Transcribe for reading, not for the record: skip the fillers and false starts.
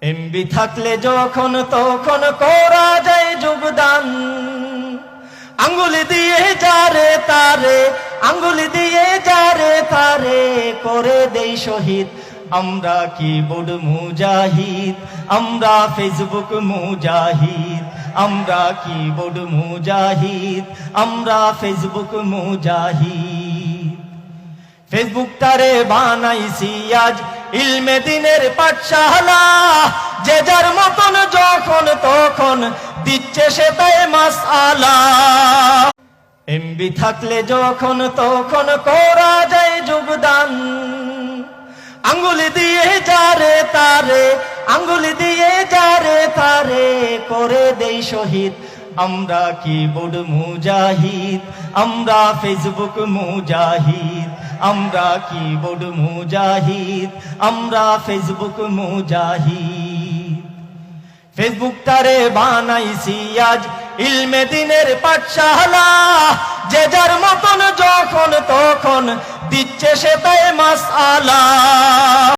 MB থাকলে যখন তখন করা যায় যোগদান, আঙ্গুলি দিয়ে যারে তারে, আঙ্গুলি দিয়ে যারে তারে করে দেই শহীদ। আমরা কিবোর্ড মুজাহিদ, আমরা ফেসবুক মুজাহিদ, আমরা কিবোর্ড মুজাহিদ, আমরা ফেসবুক মুজাহিদ। ফেসবুকটারে বানাইছি আজ ইলমে দিনের পাঠশালা, যে যার মতন যখন তখন দিচ্ছে সে তাই মাসআলা। এমবি থাকলে যখন তখন করা যায় যোগদান, আঙ্গুলি দিয়ে যারে তারে, আঙ্গুলি দিয়ে যারে তারে করে দেই শহীদ। আমরা কিবোর্ড মুজাহিদ, আমরা ফেসবুক মুজাহিদ, আমরা কিবোর্ড মুজাহিদ, আমরা ফেসবুক মুজাহিদ। ফেসবুকটারে বানাইছি আজ ইলমে দিনের পাঠশালা, যে যার মতন যখন তখন দিচ্ছে সে তাই মাসআলা।